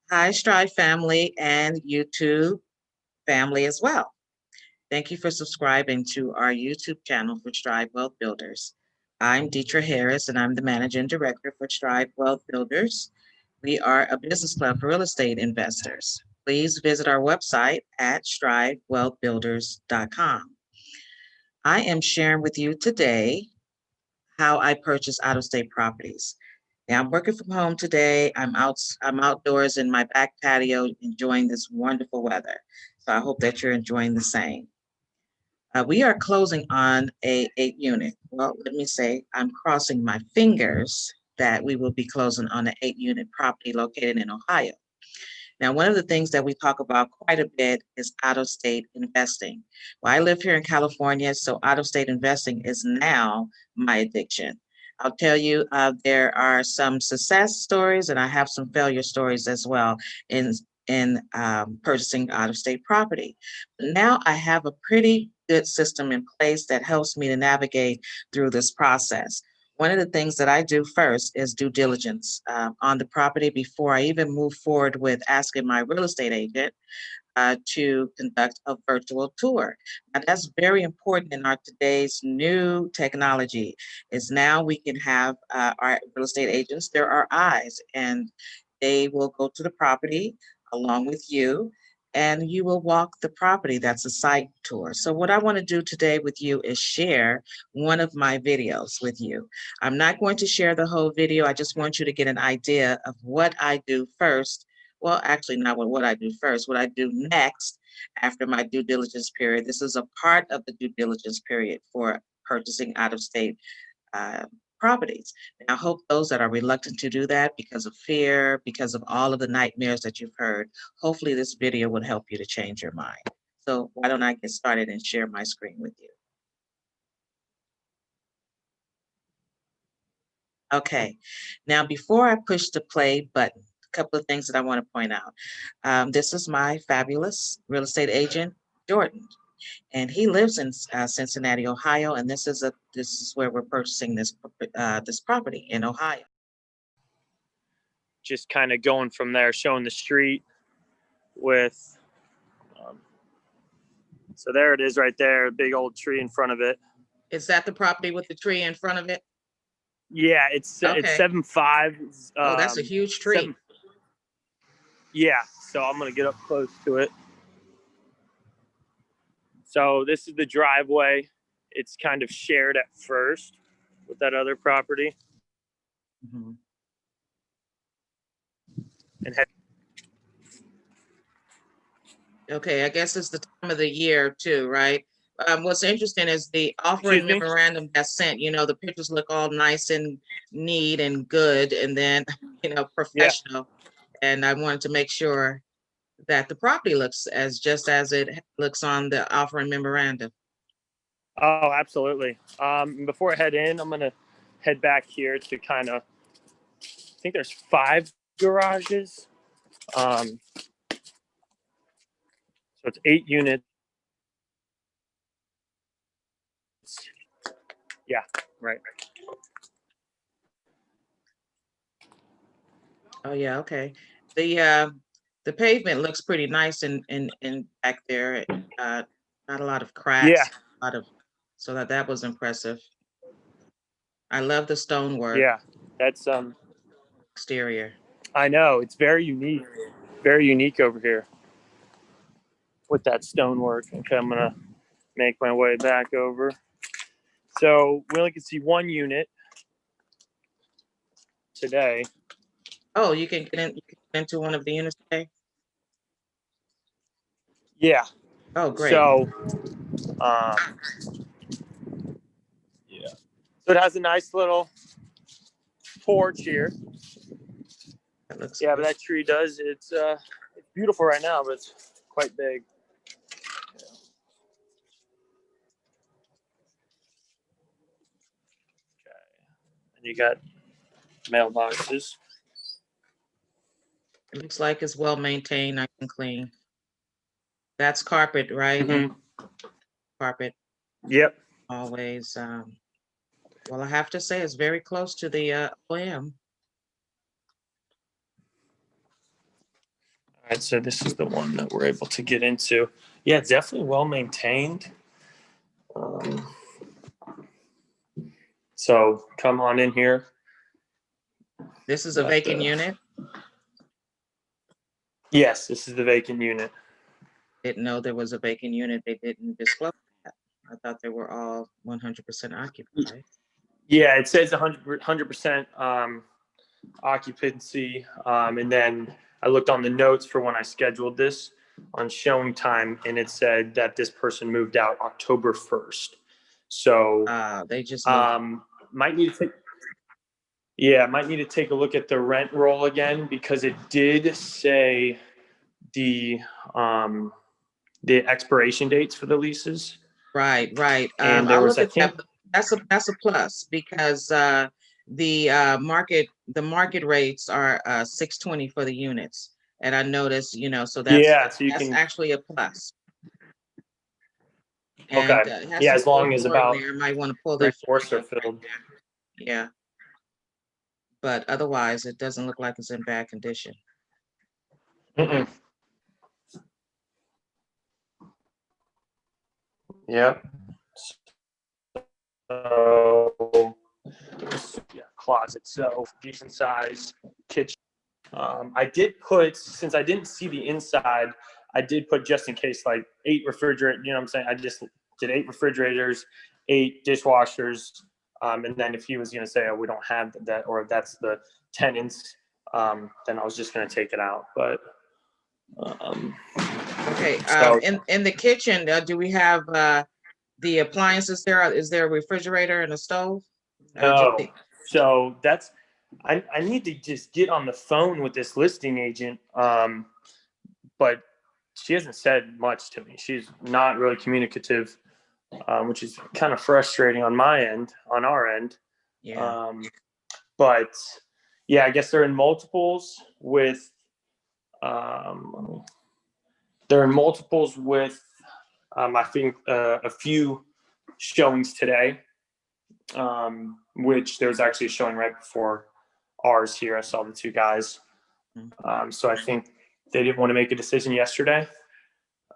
Hi, Stride family and YouTube family as well. Thank you for subscribing to our YouTube channel for Stride Wealth Builders. I'm Deetra Harris, and I'm the Managing Director for Stride Wealth Builders. We are a business club for real estate investors. Please visit our website at stridewealthbuilders.com. I am sharing with you today how I purchase out-of-state properties. Now, I'm working from home today. I'm outdoors in my back patio enjoying this wonderful weather. So I hope that you're enjoying the same. We are closing on a 8 unit. Well, let me say I'm crossing my fingers that we will be closing on an 8 unit property located in Ohio. Now, one of the things that we talk about quite a bit is out-of-state investing. Well, I live here in California, so out-of-state investing is now my addiction. I'll tell you, there are some success stories, and I have some failure stories as well in purchasing out-of-state property. Now I have a pretty good system in place that helps me to navigate through this process. One of the things that I do first is due diligence on the property before I even move forward with asking my real estate agent to conduct a virtual tour. Now, that's very important in our today's new technology. Is now we can have our real estate agents, they're our eyes, and they will go to the property along with you, and you will walk the property. That's a site tour. So what I want to do today with you is share one of my videos with you. I'm not going to share the whole video. I just want you to get an idea of what I do first. Well, actually, not what I do first, what I do next after my due diligence period. This is a part of the due diligence period for purchasing out of state uh, properties. And I hope those that are reluctant to do that because of fear, because of all of the nightmares that you've heard, hopefully this video would help you to change your mind. So why don't I get started and share my screen with you? Okay, now before I push the play button, a couple of things that I want to point out. This is my fabulous real estate agent, Jordan, and he lives in Cincinnati, Ohio, and this is where we're purchasing this property in Ohio. Just kind of going from there, showing the street with, so there it is right there, a big old tree in front of it. Is that the property with the tree in front of it? Yeah, it's 7.5. Oh, that's a huge tree. Yeah, so I'm gonna get up close to it. So this is the driveway. It's kind of shared at first with that other property. Mm-hmm. And Okay, I guess it's the time of the year too, right? What's interesting is the offering memorandum that's sent, the pictures look all nice and neat and good, and then, professional. Yeah. And I wanted to make sure that the property looks just as it looks on the offering memorandum. Oh, absolutely. Before I head in, I'm going to head back here to kind of, I think there's 5 garages. So it's 8 units. Yeah, right. Oh yeah, okay. The pavement looks pretty nice in back there. Not a lot of cracks. Yeah. So that was impressive. I love the stonework. Yeah, that's exterior. I know, it's very unique over here with that stonework. Okay, I'm gonna make my way back over. So we only can see 1 unit today. Oh, you can get into one of the units today? Yeah. Oh, great. So, yeah. So it has a nice little porch here. That looks yeah, good. but that tree does. It's beautiful right now, but it's quite big. Yeah. Okay. And you got mailboxes. It looks like it's well maintained, nice and clean. That's carpet, right? Mm-hmm. Carpet. Yep. Always. Well, I have to say it's very close to the OM. right, so this is the one that we're able to get into. Yeah, it's definitely well maintained. Um, so come on in here. This is a vacant unit. Yes, this is the vacant unit. Didn't know there was a vacant unit. They didn't disclose that. I thought they were all 100% occupied. Yeah, it says 100% occupancy. And then I looked on the notes for when I scheduled this on showing time, and it said that this person moved out October 1st. So They just moved. might need to take, yeah, might need to take a look at the rent roll again, because it did say the um, the expiration dates for the leases. Right, right. And there I'll was, look I at that. think, But that's a plus because the market rates are 620 for the units, and I noticed, so yeah, so you that's can, actually a plus. okay, And it has yeah, the as full long as floor in about there. Might want to pull three that fourths flooring are up right filled. there. Yeah, but otherwise, it doesn't look like it's in bad condition. Mm-mm. Yep. So, yeah, closet, so decent size kitchen. I did put, since I didn't see the inside, I did put, just in case, like 8 refrigerators. You know what I'm saying? I just did 8 refrigerators, 8 dishwashers, and then if he was going to say, "Oh, we don't have that," or if that's the tenants, then I was just going to take it out. But um, Okay. so In the kitchen, do we have the appliances there? Is there a refrigerator and a stove? Just no, so that's, I need to just get on the phone with this listing agent, but she hasn't said much to me. She's not really communicative, which is kind of frustrating on my end, on our end. Yeah. Um, but yeah, I guess they're in multiples with, um, they're in multiples with, I think, a few showings today, which there was actually a showing right before ours here. I saw the 2 guys. So I think they didn't want to make a decision yesterday.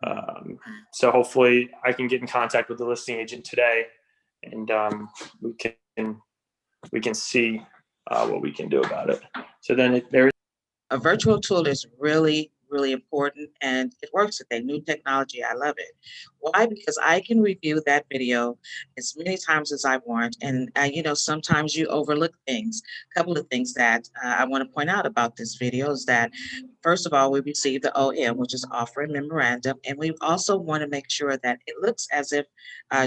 Um, so hopefully I can get in contact with the listing agent today, and we can see what we can do about it. So then there. A virtual tool is really, really important, and it works today. New technology, I love it. Why? Because I can review that video as many times as I want, and sometimes you overlook things. A couple of things that I want to point out about this video is that, first of all, we received the OM, which is offering memorandum, and we also want to make sure that it looks as if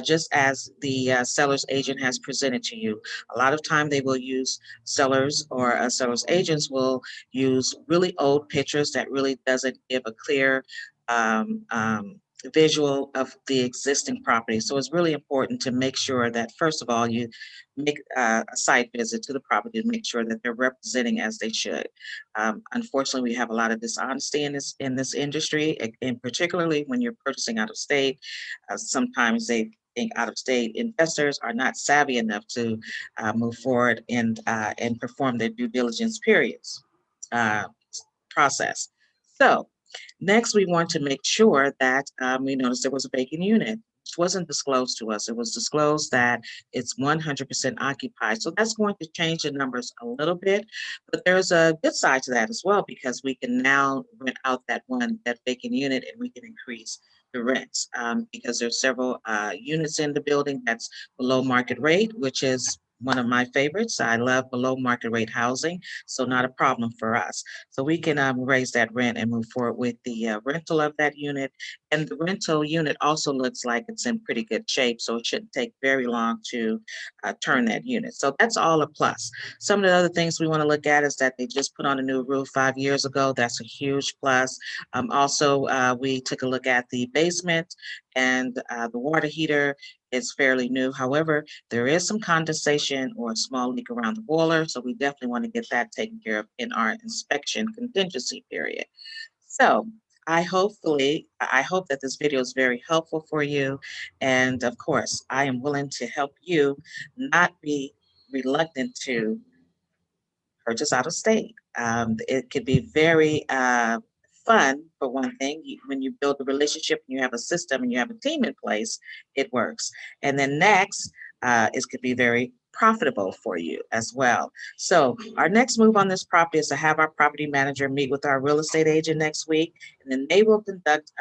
just as the seller's agent has presented to you. A lot of time they will use sellers or sellers agents will use really old pictures that really doesn't give a clear um, um, visual of the existing property. So it's really important to make sure that, first of all, you make a site visit to the property to make sure that they're representing as they should. Unfortunately, we have a lot of dishonesty in this industry, and particularly when you're purchasing out of state. Sometimes they think out of state investors are not savvy enough to move forward and perform their due diligence periods uh, process. So next, we want to make sure that we noticed there was a vacant unit, which wasn't disclosed to us. It was disclosed that it's 100% occupied. So that's going to change the numbers a little bit, but there's a good side to that as well, because we can now rent out that vacant unit, and we can increase the rents because there's several units in the building that's below market rate, which is one of my favorites. I love below market rate housing, so not a problem for us. So we can raise that rent and move forward with the rental of that unit. And the rental unit also looks like it's in pretty good shape, so it shouldn't take very long to turn that unit. So that's all a plus. Some of the other things we want to look at is that they just put on a new roof 5 years ago. That's a huge plus. Also, we took a look at the basement, and the water heater is fairly new. However, there is some condensation or a small leak around the boiler, so we definitely want to get that taken care of in our inspection contingency period. So I hope that this video is very helpful for you. And of course, I am willing to help you not be reluctant to purchase out of state. It could be very fun, for one thing. When you build a relationship and you have a system and you have a team in place, it works. And then next, it could be very profitable for you as well. So our next move on this property is to have our property manager meet with our real estate agent next week, and then they will conduct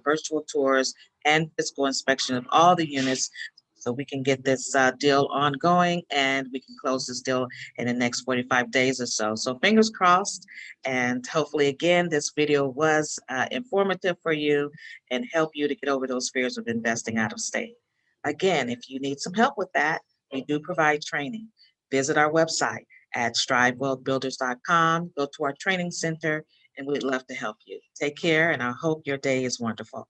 virtual tours and physical inspection of all the units so we can get this deal ongoing and we can close this deal in the next 45 days or so. So fingers crossed, and hopefully again, this video was informative for you and help you to get over those fears of investing out of state. Again, if you need some help with that, we do provide training. Visit our website at strivewealthbuilders.com, go to our training center, and we'd love to help you. Take care, and I hope your day is wonderful.